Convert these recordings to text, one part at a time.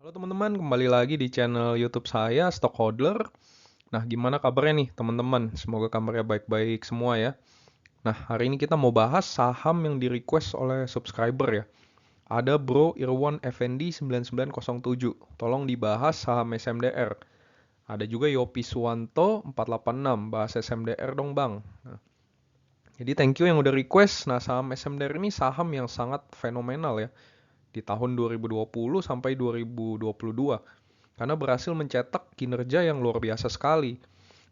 Halo teman-teman, kembali lagi di channel YouTube saya, Stockholder. Nah, gimana kabarnya nih teman-teman? Semoga kabarnya baik-baik semua ya. Nah, hari ini kita mau bahas saham yang di-request oleh subscriber ya. Ada Bro Irwan Effendi 9907. Tolong dibahas saham SMDR. Ada juga Yopi Suwanto 486. Bahas SMDR dong bang. Nah, jadi thank you yang udah request. Nah, saham SMDR ini saham yang sangat fenomenal ya. Di tahun 2020 sampai 2022. Karena berhasil mencetak kinerja yang luar biasa sekali.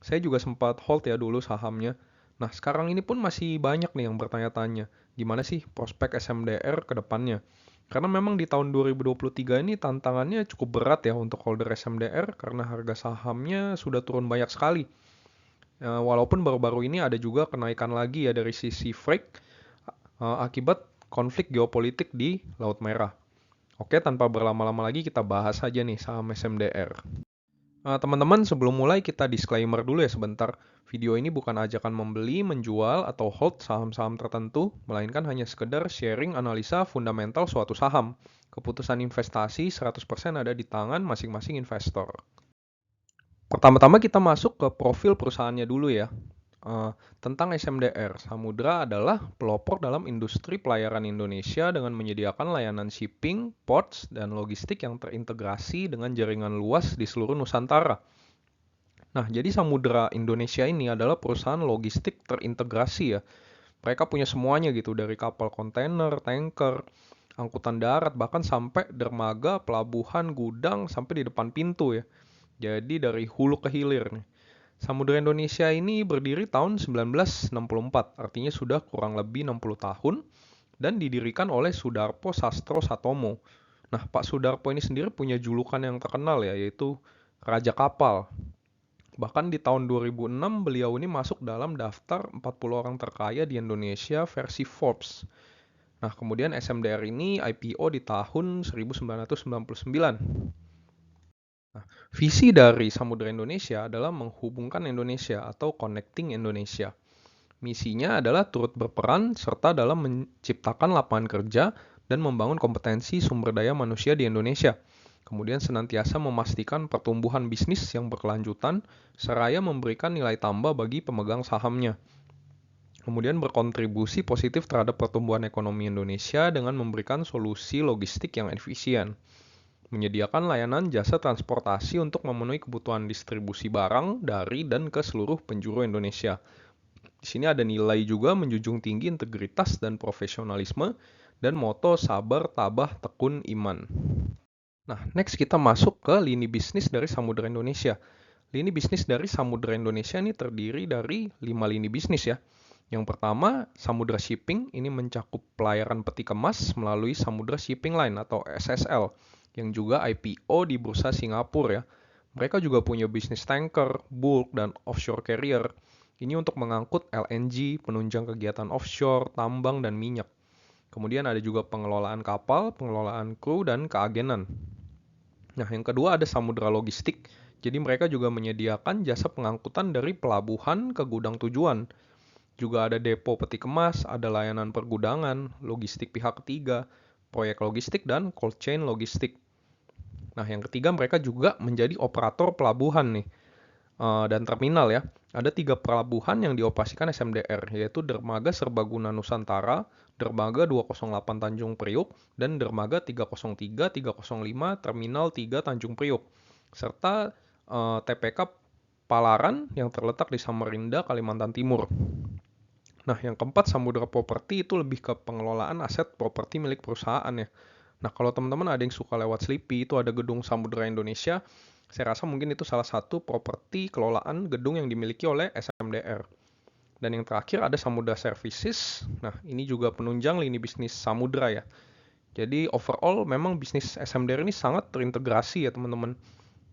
Saya juga sempat hold ya dulu sahamnya. Nah, sekarang ini pun masih banyak nih yang bertanya-tanya, gimana sih prospek SMDR ke depannya? Karena memang di tahun 2023 ini tantangannya cukup berat ya untuk holder SMDR karena harga sahamnya sudah turun banyak sekali. Walaupun baru-baru ini ada juga kenaikan lagi ya dari sisi freight akibat konflik geopolitik di Laut Merah. Oke, tanpa berlama-lama lagi kita bahas aja nih saham SMDR. Teman-teman, sebelum mulai kita disclaimer dulu ya sebentar. Video ini bukan ajakan membeli, menjual, atau hold saham-saham tertentu, melainkan hanya sekedar sharing analisa fundamental suatu saham. Keputusan investasi 100% ada di tangan masing-masing investor. Pertama-tama kita masuk ke profil perusahaannya dulu ya. Eh, Tentang SMDR, Samudra adalah pelopor dalam industri pelayaran Indonesia dengan menyediakan layanan shipping, ports, dan logistik yang terintegrasi dengan jaringan luas di seluruh Nusantara. Nah, jadi Samudra Indonesia ini adalah perusahaan logistik terintegrasi ya. Mereka punya semuanya gitu, dari kapal kontainer, tanker, angkutan darat, bahkan sampai dermaga, pelabuhan, gudang, sampai di depan pintu ya. Jadi dari hulu ke hilir nih. Samudra Indonesia ini berdiri tahun 1964, artinya sudah kurang lebih 60 tahun, dan didirikan oleh Sudarpo Sastro Satomo. Nah, Pak Sudarpo ini sendiri punya julukan yang terkenal ya, yaitu Raja Kapal. Bahkan di tahun 2006 beliau ini masuk dalam daftar 40 orang terkaya di Indonesia versi Forbes. Nah, kemudian SMDR ini IPO di tahun 1999. Nah, visi dari Samudra Indonesia adalah menghubungkan Indonesia atau Connecting Indonesia. Misinya adalah turut berperan serta dalam menciptakan lapangan kerja dan membangun kompetensi sumber daya manusia di Indonesia. Kemudian senantiasa memastikan pertumbuhan bisnis yang berkelanjutan, seraya memberikan nilai tambah bagi pemegang sahamnya. Kemudian berkontribusi positif terhadap pertumbuhan ekonomi Indonesia dengan memberikan solusi logistik yang efisien. Menyediakan layanan jasa transportasi untuk memenuhi kebutuhan distribusi barang dari dan ke seluruh penjuru Indonesia. Di sini ada nilai juga menjunjung tinggi integritas dan profesionalisme dan moto sabar, tabah, tekun, iman. Nah, next kita masuk ke lini bisnis dari Samudra Indonesia. Lini bisnis dari Samudra Indonesia ini terdiri dari 5 lini bisnis ya. Yang pertama, Samudra Shipping ini mencakup pelayaran peti kemas melalui Samudra Shipping Line atau SSL yang juga IPO di Bursa Singapura ya. Mereka juga punya bisnis tanker, bulk, dan offshore carrier. Ini untuk mengangkut LNG, penunjang kegiatan offshore, tambang, dan minyak. Kemudian ada juga pengelolaan kapal, pengelolaan kru, dan keagenan. Nah, yang kedua ada Samudra Logistik. Jadi mereka juga menyediakan jasa pengangkutan dari pelabuhan ke gudang tujuan. Juga ada depo peti kemas, ada layanan pergudangan, logistik pihak ketiga, proyek logistik, dan cold chain logistik. Nah, yang ketiga mereka juga menjadi operator pelabuhan nih dan terminal ya. Ada 3 pelabuhan yang dioperasikan SMDR, yaitu Dermaga Serbaguna Nusantara, Dermaga 208 Tanjung Priuk, dan Dermaga 303, 305, Terminal 3 Tanjung Priuk, serta TPK Palaran yang terletak di Samarinda, Kalimantan Timur. Nah, yang keempat, Samudra Property itu lebih ke pengelolaan aset properti milik perusahaan ya. Nah, kalau teman-teman ada yang suka lewat Sleepy, itu ada gedung Samudra Indonesia. Saya rasa mungkin itu salah satu properti kelolaan gedung yang dimiliki oleh SMDR. Dan yang terakhir ada Samudra Services. Nah, ini juga penunjang lini bisnis Samudra ya. Jadi overall memang bisnis SMDR ini sangat terintegrasi ya teman-teman.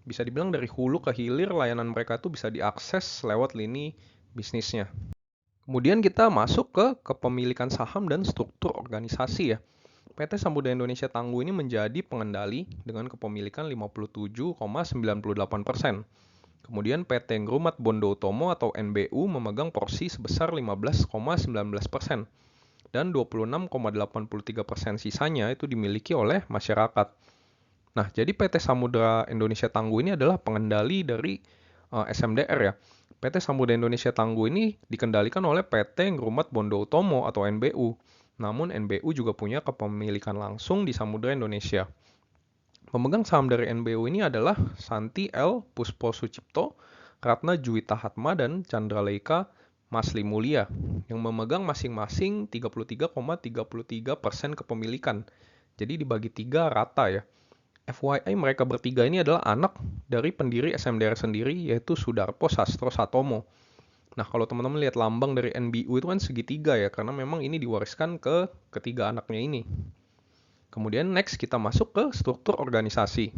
Bisa dibilang dari hulu ke hilir layanan mereka itu bisa diakses lewat lini bisnisnya. Kemudian kita masuk ke kepemilikan saham dan struktur organisasi ya. PT Samudra Indonesia Tangguh ini menjadi pengendali dengan kepemilikan 57,98%. Kemudian PT Ngrumat Bondo Utomo atau NBU memegang porsi sebesar 15,19%. Dan 26,83% sisanya itu dimiliki oleh masyarakat. Nah, jadi PT Samudra Indonesia Tangguh ini adalah pengendali dari SMDR ya. PT Samudra Indonesia Tangguh ini dikendalikan oleh PT Ngrumat Bondo Utomo atau NBU. Namun NBU juga punya kepemilikan langsung di Samudra Indonesia. Pemegang saham dari NBU ini adalah Santi L. Puspo Sucipto, Ratna Juwita Hatma, dan Chandra Leika Masli Mulia yang memegang masing-masing 33,33% kepemilikan. Jadi dibagi tiga rata ya. FYI mereka bertiga ini adalah anak dari pendiri SMDR sendiri yaitu Sudarpo Sastro Satomo. Nah kalau teman-teman lihat lambang dari NBU itu kan segitiga ya karena memang ini diwariskan ke ketiga anaknya ini. Kemudian next kita masuk ke struktur organisasi.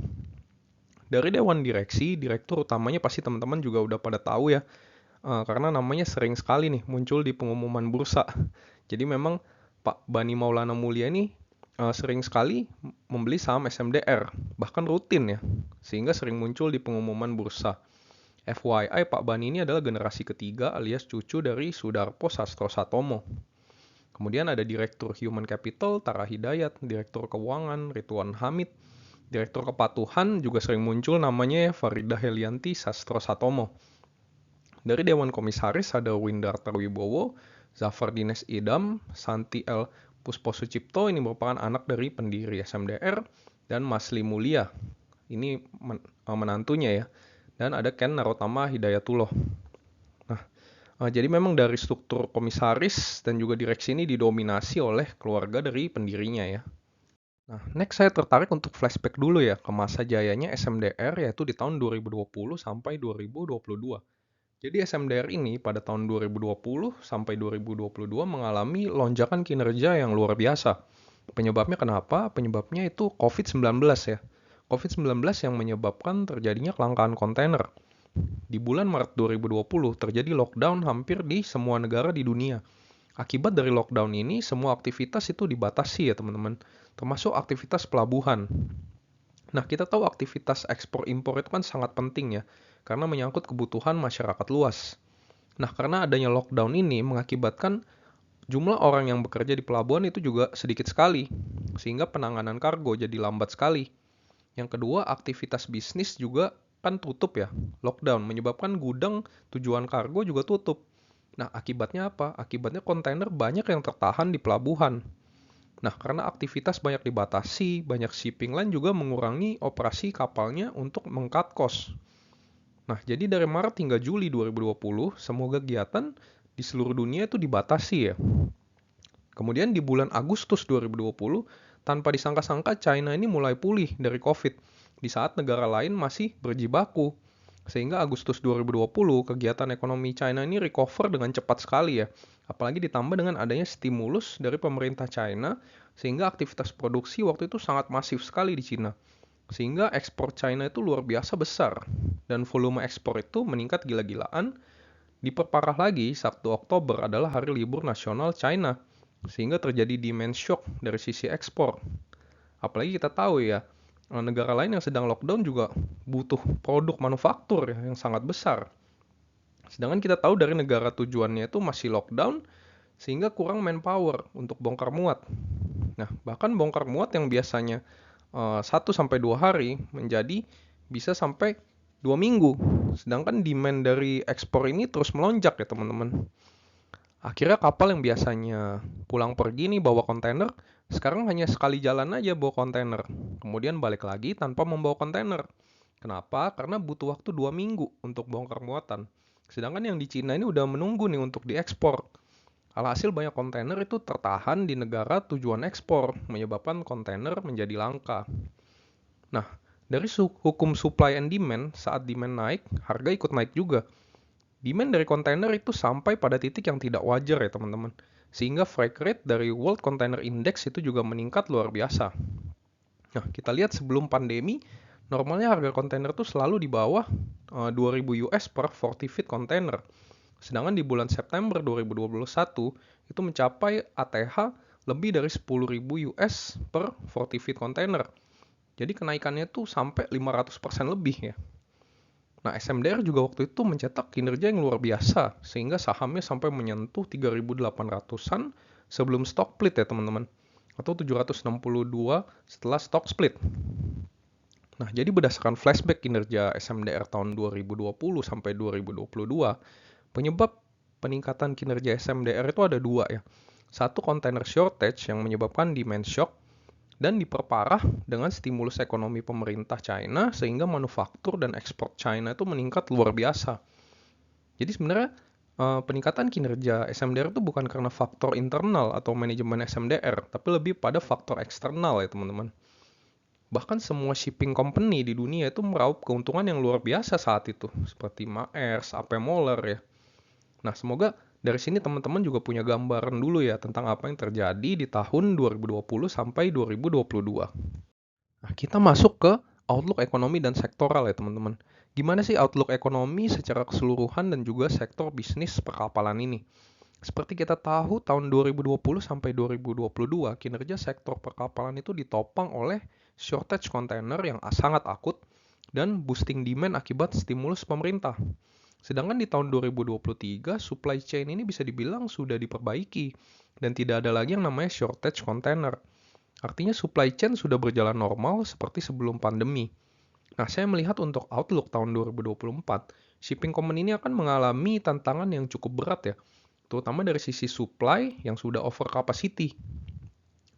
Dari Dewan Direksi, direktur utamanya pasti teman-teman juga udah pada tahu ya, karena namanya sering sekali nih muncul di pengumuman bursa. Jadi memang Pak Bani Maulana Mulia ini sering sekali membeli saham SMDR, bahkan rutin ya, sehingga sering muncul di pengumuman bursa. FYI, Pak Bani ini adalah generasi ketiga alias cucu dari Sudarpo Sastro Satomo. Kemudian ada Direktur Human Capital, Tara Hidayat, Direktur Keuangan, Ridwan Hamid, Direktur Kepatuhan juga sering muncul namanya ya, Farida Helianti Sastro Satomo. Dari Dewan Komisaris ada Windarta Wibowo, Zafar Dines Idam, Santi L. Puspo Sucipto, ini merupakan anak dari pendiri SMDR, dan Masli Mulia, ini menantunya ya. Dan ada Ken Narotama Hidayatullah. Nah, jadi memang dari struktur komisaris dan juga direksi ini didominasi oleh keluarga dari pendirinya ya. Nah, next saya tertarik untuk flashback dulu ya ke masa jayanya SMDR yaitu di tahun 2020 sampai 2022. Jadi SMDR ini pada tahun 2020 sampai 2022 mengalami lonjakan kinerja yang luar biasa. Penyebabnya kenapa? Penyebabnya itu COVID-19 ya. COVID-19 yang menyebabkan terjadinya kelangkaan kontainer. Di bulan Maret 2020 terjadi lockdown hampir di semua negara di dunia. Akibat dari lockdown ini, semua aktivitas itu dibatasi ya teman-teman, termasuk aktivitas pelabuhan. Nah, kita tahu aktivitas ekspor-impor itu kan sangat penting ya, karena menyangkut kebutuhan masyarakat luas. Nah, karena adanya lockdown ini mengakibatkan jumlah orang yang bekerja di pelabuhan itu juga sedikit sekali, sehingga penanganan kargo jadi lambat sekali. Yang kedua, aktivitas bisnis juga kan tutup ya, lockdown menyebabkan gudang tujuan kargo juga tutup. Nah, akibatnya apa? Akibatnya kontainer banyak yang tertahan di pelabuhan. Nah, karena aktivitas banyak dibatasi, banyak shipping line juga mengurangi operasi kapalnya untuk meng-cut cost. Nah, jadi dari Maret hingga Juli 2020, semua kegiatan di seluruh dunia itu dibatasi ya. Kemudian di bulan Agustus 2020, tanpa disangka-sangka China ini mulai pulih dari COVID, di saat negara lain masih berjibaku. Sehingga Agustus 2020 kegiatan ekonomi China ini recover dengan cepat sekali ya. Apalagi ditambah dengan adanya stimulus dari pemerintah China sehingga aktivitas produksi waktu itu sangat masif sekali di China. Sehingga ekspor China itu luar biasa besar dan volume ekspor itu meningkat gila-gilaan. Diperparah lagi 1 Oktober adalah hari libur nasional China sehingga terjadi demand shock dari sisi ekspor. Apalagi kita tahu ya, negara lain yang sedang lockdown juga butuh produk manufaktur yang sangat besar. Sedangkan kita tahu dari negara tujuannya itu masih lockdown, sehingga kurang manpower untuk bongkar muat. Nah, bahkan bongkar muat yang biasanya 1-2 hari menjadi bisa sampai 2 minggu. Sedangkan demand dari ekspor ini terus melonjak ya teman-teman. Akhirnya kapal yang biasanya pulang pergi nih bawa kontainer, sekarang hanya sekali jalan aja bawa kontainer. Kemudian balik lagi tanpa membawa kontainer. Kenapa? Karena butuh waktu 2 minggu untuk bongkar muatan. Sedangkan yang di Cina ini udah menunggu nih untuk diekspor. Alhasil banyak kontainer itu tertahan di negara tujuan ekspor, menyebabkan kontainer menjadi langka. Nah, dari hukum supply and demand, saat demand naik, harga ikut naik juga. Demand dari kontainer itu sampai pada titik yang tidak wajar ya teman-teman. Sehingga freight rate dari World Container Index itu juga meningkat luar biasa. Nah, kita lihat sebelum pandemi, normalnya harga kontainer itu selalu di bawah 2.000 US per 40 feet kontainer. Sedangkan di bulan September 2021 itu mencapai ATH lebih dari 10.000 US per 40 feet kontainer. Jadi kenaikannya tuh sampai 500% lebih ya. Nah, SMDR juga waktu itu mencetak kinerja yang luar biasa, sehingga sahamnya sampai menyentuh 3.800-an sebelum stock split ya teman-teman, atau 762 setelah stock split. Nah, jadi berdasarkan flashback kinerja SMDR tahun 2020 sampai 2022, penyebab peningkatan kinerja SMDR itu ada dua ya. Satu, container shortage yang menyebabkan demand shock dan diperparah dengan stimulus ekonomi pemerintah China sehingga manufaktur dan ekspor China itu meningkat luar biasa. Jadi sebenarnya peningkatan kinerja SMDR itu bukan karena faktor internal atau manajemen SMDR, tapi lebih pada faktor eksternal ya teman-teman. Bahkan semua shipping company di dunia itu meraup keuntungan yang luar biasa saat itu, seperti Maersk, AP Moller ya. Nah, semoga dari sini teman-teman juga punya gambaran dulu ya tentang apa yang terjadi di tahun 2020 sampai 2022. Nah, kita masuk ke outlook ekonomi dan sektoral ya teman-teman. Gimana sih outlook ekonomi secara keseluruhan dan juga sektor bisnis perkapalan ini? Seperti kita tahu, tahun 2020 sampai 2022, kinerja sektor perkapalan itu ditopang oleh shortage kontainer yang sangat akut dan boosting demand akibat stimulus pemerintah. Sedangkan di tahun 2023, supply chain ini bisa dibilang sudah diperbaiki dan tidak ada lagi yang namanya shortage kontainer. Artinya supply chain sudah berjalan normal seperti sebelum pandemi. Nah, saya melihat untuk outlook tahun 2024, shipping company ini akan mengalami tantangan yang cukup berat ya, terutama dari sisi supply yang sudah over capacity.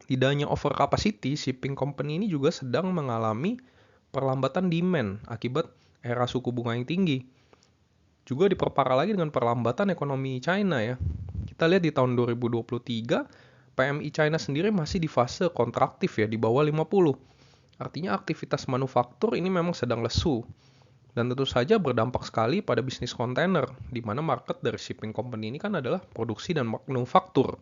Tidak hanya over capacity, shipping company ini juga sedang mengalami perlambatan demand akibat era suku bunga yang tinggi. Juga diperparah lagi dengan perlambatan ekonomi China ya. Kita lihat di tahun 2023, PMI China sendiri masih di fase kontraktif ya, di bawah 50. Artinya aktivitas manufaktur ini memang sedang lesu. Dan tentu saja berdampak sekali pada bisnis kontainer, di mana market dari shipping company ini kan adalah produksi dan manufaktur.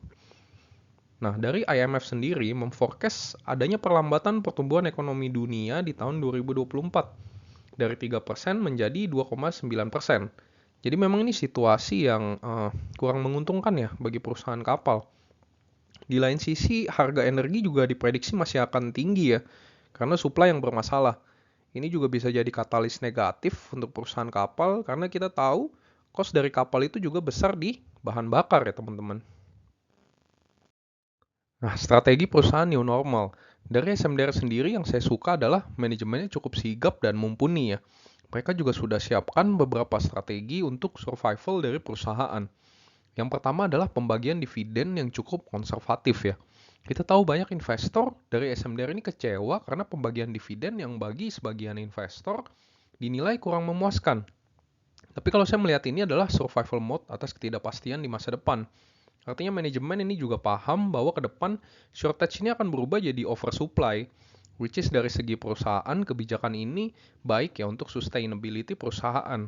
Nah, dari IMF sendiri memforecast adanya perlambatan pertumbuhan ekonomi dunia di tahun 2024 dari 3% menjadi 2,9%. Jadi memang ini situasi yang kurang menguntungkan ya bagi perusahaan kapal. Di lain sisi, harga energi juga diprediksi masih akan tinggi ya, karena supply yang bermasalah. Ini juga bisa jadi katalis negatif untuk perusahaan kapal, karena kita tahu cost dari kapal itu juga besar di bahan bakar ya teman-teman. Nah, strategi perusahaan new normal. Dari SMDR sendiri yang saya suka adalah manajemennya cukup sigap dan mumpuni ya. Mereka juga sudah siapkan beberapa strategi untuk survival dari perusahaan. Yang pertama adalah pembagian dividen yang cukup konservatif ya. Kita tahu banyak investor dari SMDR ini kecewa karena pembagian dividen yang bagi sebagian investor dinilai kurang memuaskan. Tapi kalau saya melihat ini adalah survival mode atas ketidakpastian di masa depan. Artinya manajemen ini juga paham bahwa ke depan shortage ini akan berubah jadi oversupply, which is dari segi perusahaan kebijakan ini baik ya untuk sustainability perusahaan.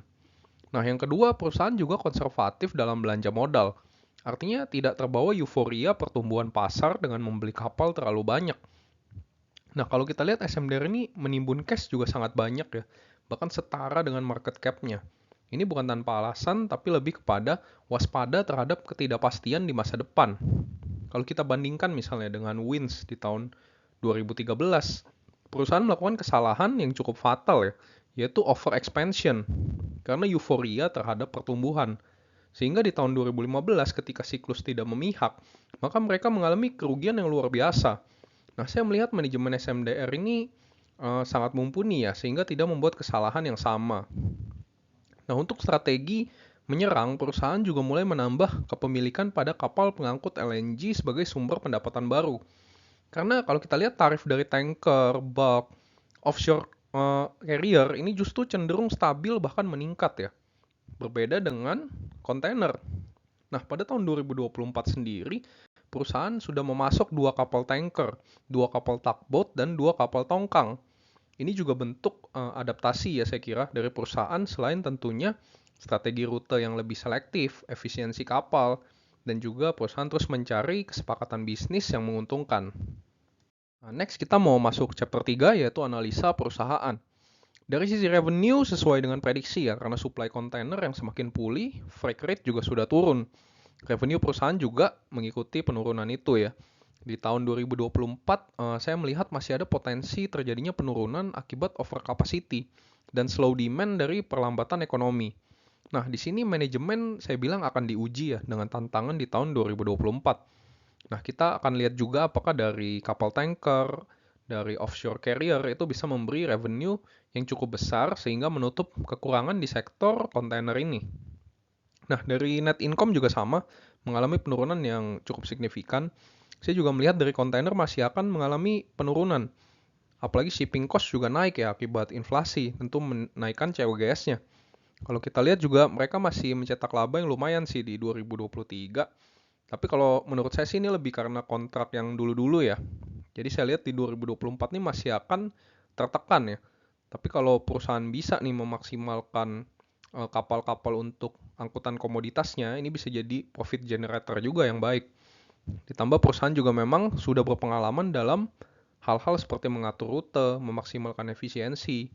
Nah, yang kedua, perusahaan juga konservatif dalam belanja modal. Artinya tidak terbawa euforia pertumbuhan pasar dengan membeli kapal terlalu banyak. Nah, kalau kita lihat SMDR ini menimbun cash juga sangat banyak ya, bahkan setara dengan market cap-nya. Ini bukan tanpa alasan, tapi lebih kepada waspada terhadap ketidakpastian di masa depan. Kalau kita bandingkan misalnya dengan Wins di tahun 2013, perusahaan melakukan kesalahan yang cukup fatal ya, yaitu over expansion karena euforia terhadap pertumbuhan. Sehingga di tahun 2015 ketika siklus tidak memihak, maka mereka mengalami kerugian yang luar biasa. Nah, saya melihat manajemen SMDR ini sangat mumpuni ya, sehingga tidak membuat kesalahan yang sama. Nah, untuk strategi menyerang, perusahaan juga mulai menambah kepemilikan pada kapal pengangkut LNG sebagai sumber pendapatan baru. Karena kalau kita lihat tarif dari tanker, bulk, offshore carrier ini justru cenderung stabil bahkan meningkat ya. Berbeda dengan kontainer. Nah, pada tahun 2024 sendiri, perusahaan sudah memasok 2 kapal tanker, 2 kapal tugboat, dan 2 kapal tongkang. Ini juga bentuk adaptasi ya saya kira dari perusahaan selain tentunya strategi rute yang lebih selektif, efisiensi kapal, dan juga perusahaan terus mencari kesepakatan bisnis yang menguntungkan. Nah, next kita mau masuk chapter 3 yaitu analisa perusahaan. Dari sisi revenue sesuai dengan prediksi ya, karena supply kontainer yang semakin pulih, freight rate juga sudah turun. Revenue perusahaan juga mengikuti penurunan itu ya. Di tahun 2024, saya melihat masih ada potensi terjadinya penurunan akibat overcapacity dan slow demand dari perlambatan ekonomi. Nah, di sini manajemen saya bilang akan diuji ya dengan tantangan di tahun 2024. Nah, kita akan lihat juga apakah dari kapal tanker, dari offshore carrier itu bisa memberi revenue yang cukup besar sehingga menutup kekurangan di sektor kontainer ini. Nah, dari net income juga sama, mengalami penurunan yang cukup signifikan. Saya juga melihat dari kontainer masih akan mengalami penurunan. Apalagi shipping cost juga naik ya akibat inflasi, tentu menaikkan COGS-nya. Kalau kita lihat juga mereka masih mencetak laba yang lumayan sih di 2023. Tapi kalau menurut saya sih ini lebih karena kontrak yang dulu-dulu ya. Jadi saya lihat di 2024 ini masih akan tertekan ya. Tapi kalau perusahaan bisa nih memaksimalkan kapal-kapal untuk angkutan komoditasnya, ini bisa jadi profit generator juga yang baik. Ditambah perusahaan juga memang sudah berpengalaman dalam hal-hal seperti mengatur rute, memaksimalkan efisiensi.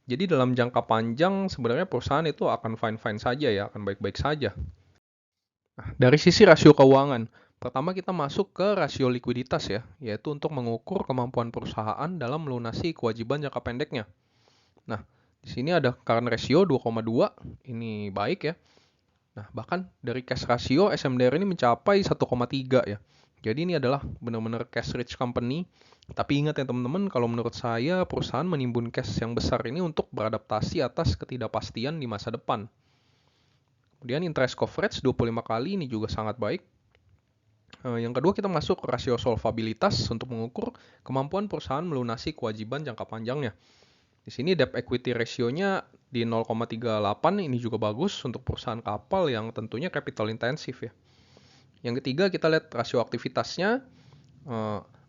Jadi dalam jangka panjang sebenarnya perusahaan itu akan fine-fine saja ya, akan baik-baik saja. Nah, dari sisi rasio keuangan, pertama kita masuk ke rasio likuiditas ya, yaitu untuk mengukur kemampuan perusahaan dalam melunasi kewajiban jangka pendeknya. Nah, di sini ada current ratio 2,2, ini baik ya. Nah, bahkan dari cash ratio SMDR ini mencapai 1,3 ya. Jadi ini adalah benar-benar cash rich company. Tapi ingat ya teman-teman, kalau menurut saya perusahaan menimbun cash yang besar ini untuk beradaptasi atas ketidakpastian di masa depan. Kemudian interest coverage 25 kali ini juga sangat baik. Yang kedua kita masuk ke rasio solvabilitas untuk mengukur kemampuan perusahaan melunasi kewajiban jangka panjangnya. Di sini debt equity ratio-nya di 0,38, ini juga bagus untuk perusahaan kapal yang tentunya capital intensif ya. Yang ketiga kita lihat rasio aktivitasnya,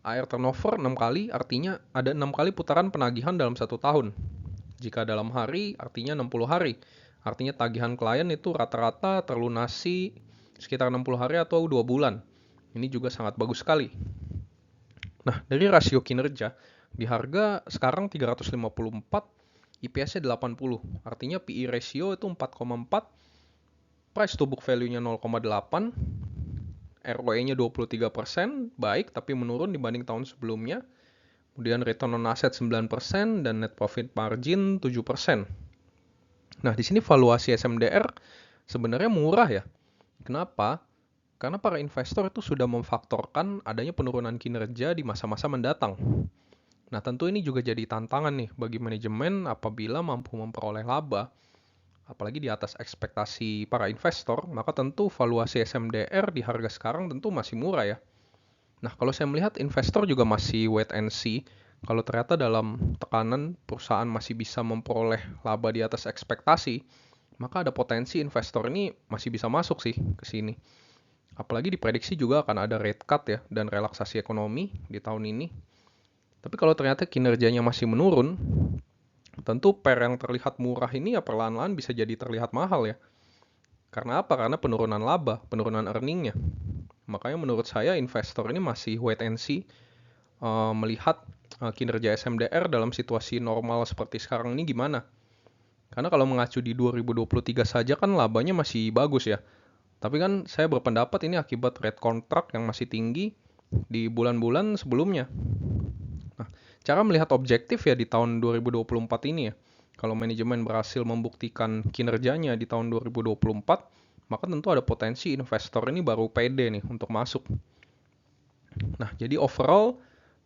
air turnover 6 kali, artinya ada 6 kali putaran penagihan dalam 1 tahun. Jika dalam hari artinya 60 hari. Artinya tagihan klien itu rata-rata terlunasi sekitar 60 hari atau 2 bulan. Ini juga sangat bagus sekali. Nah, dari rasio kinerja, di harga sekarang 354, IPS-nya 80. Artinya PE ratio itu 4,4, price to book value-nya 0,8, ROE-nya 23%, baik tapi menurun dibanding tahun sebelumnya. Kemudian return on asset 9% dan net profit margin 7%. Nah, di sini valuasi SMDR sebenarnya murah ya. Kenapa? Karena para investor itu sudah memfaktorkan adanya penurunan kinerja di masa-masa mendatang. Nah, tentu ini juga jadi tantangan nih bagi manajemen apabila mampu memperoleh laba, apalagi di atas ekspektasi para investor, maka tentu valuasi SMDR di harga sekarang tentu masih murah ya. Nah, kalau saya melihat investor juga masih wait and see. Kalau ternyata dalam tekanan perusahaan masih bisa memperoleh laba di atas ekspektasi, maka ada potensi investor ini masih bisa masuk sih ke sini. Apalagi diprediksi juga akan ada rate cut ya dan relaksasi ekonomi di tahun ini. Tapi kalau ternyata kinerjanya masih menurun, tentu pair yang terlihat murah ini ya perlahan-lahan bisa jadi terlihat mahal ya. Karena apa? Karena penurunan laba, penurunan earningnya. Makanya menurut saya investor ini masih wait and see, melihat kinerja SMDR dalam situasi normal seperti sekarang ini gimana. Karena kalau mengacu di 2023 saja kan labanya masih bagus ya. Tapi kan saya berpendapat ini akibat rate kontrak yang masih tinggi di bulan-bulan sebelumnya. Nah, cara melihat objektif ya di tahun 2024 ini ya. Kalau manajemen berhasil membuktikan kinerjanya di tahun 2024, maka tentu ada potensi investor ini baru pede nih untuk masuk. Nah, jadi overall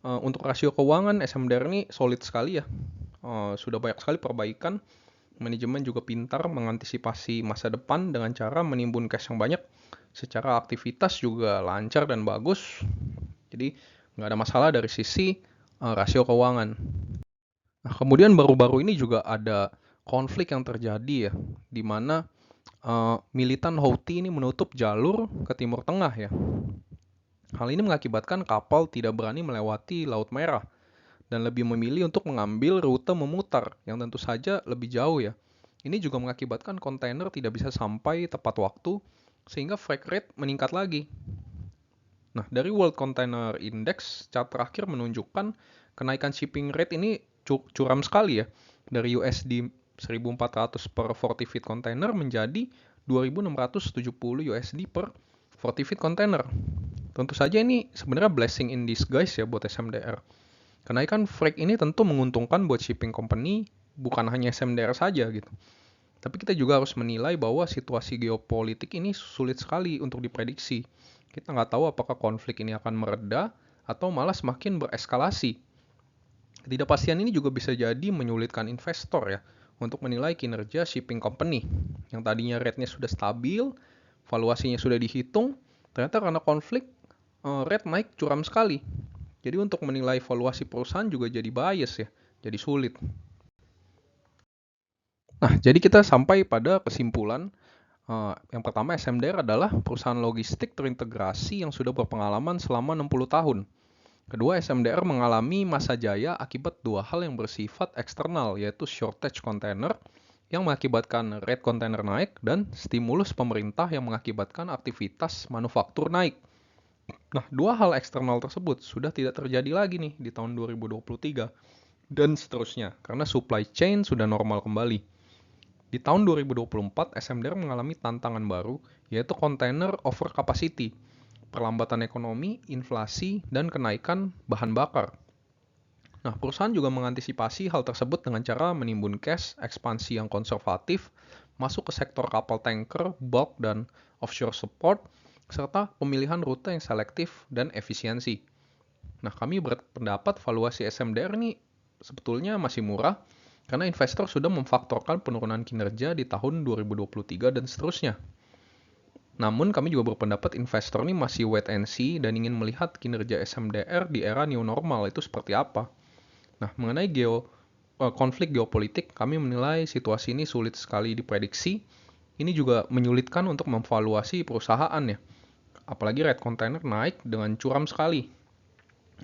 untuk rasio keuangan SMDR ini solid sekali ya. Sudah banyak sekali perbaikan. Manajemen juga pintar mengantisipasi masa depan dengan cara menimbun cash yang banyak. Secara aktivitas juga lancar dan bagus. Jadi nggak ada masalah dari sisi rasio keuangan. Nah, kemudian baru-baru ini juga ada konflik yang terjadi ya, di mana militan Houthi ini menutup jalur ke Timur Tengah ya. Hal ini mengakibatkan kapal tidak berani melewati Laut Merah dan lebih memilih untuk mengambil rute memutar yang tentu saja lebih jauh ya. Ini juga mengakibatkan kontainer tidak bisa sampai tepat waktu sehingga freight rate meningkat lagi. Nah, dari World Container Index, chart terakhir menunjukkan kenaikan shipping rate ini curam sekali ya. Dari USD 1.400 per 40 feet container menjadi 2.670 USD per 40 feet container. Tentu saja ini sebenarnya blessing in disguise ya buat SMDR. Kenaikan freight ini tentu menguntungkan buat shipping company, bukan hanya SMDR saja gitu. Tapi kita juga harus menilai bahwa situasi geopolitik ini sulit sekali untuk diprediksi. Kita nggak tahu apakah konflik ini akan mereda atau malah semakin bereskalasi. Ketidakpastian ini juga bisa jadi menyulitkan investor ya untuk menilai kinerja shipping company yang tadinya rate-nya sudah stabil, valuasinya sudah dihitung, ternyata karena konflik rate naik curam sekali. Jadi untuk menilai valuasi perusahaan juga jadi bias ya, jadi sulit. Nah, jadi kita sampai pada kesimpulan yang pertama SMDR adalah perusahaan logistik terintegrasi yang sudah berpengalaman selama 60 tahun. Kedua, SMDR mengalami masa jaya akibat dua hal yang bersifat eksternal, yaitu shortage kontainer yang mengakibatkan rate kontainer naik dan stimulus pemerintah yang mengakibatkan aktivitas manufaktur naik. Nah, dua hal eksternal tersebut sudah tidak terjadi lagi nih di tahun 2023 dan seterusnya karena supply chain sudah normal kembali. Di tahun 2024, SMDR mengalami tantangan baru, yaitu container overcapacity, perlambatan ekonomi, inflasi, dan kenaikan bahan bakar. Nah, perusahaan juga mengantisipasi hal tersebut dengan cara menimbun cash, ekspansi yang konservatif, masuk ke sektor kapal tanker, bulk, dan offshore support, serta pemilihan rute yang selektif dan efisiensi. Nah, kami berpendapat valuasi SMDR ini sebetulnya masih murah karena investor sudah memfaktorkan penurunan kinerja di tahun 2023 dan seterusnya. Namun, kami juga berpendapat investor ini masih wait and see dan ingin melihat kinerja SMDR di era new normal itu seperti apa. Nah, mengenai konflik geopolitik, kami menilai situasi ini sulit sekali diprediksi. Ini juga menyulitkan untuk memvaluasi perusahaan ya. Apalagi rate container naik dengan curam sekali.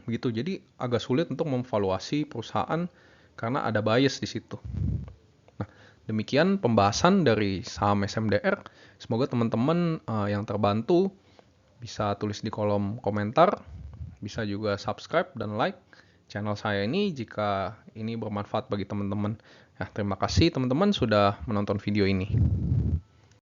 Begitu, jadi agak sulit untuk memvaluasi perusahaan karena ada bias di situ. Nah, demikian pembahasan dari saham SMDR. Semoga teman-teman yang terbantu bisa tulis di kolom komentar, bisa juga subscribe dan like channel saya ini jika ini bermanfaat bagi teman-teman. Ya, terima kasih teman-teman sudah menonton video ini.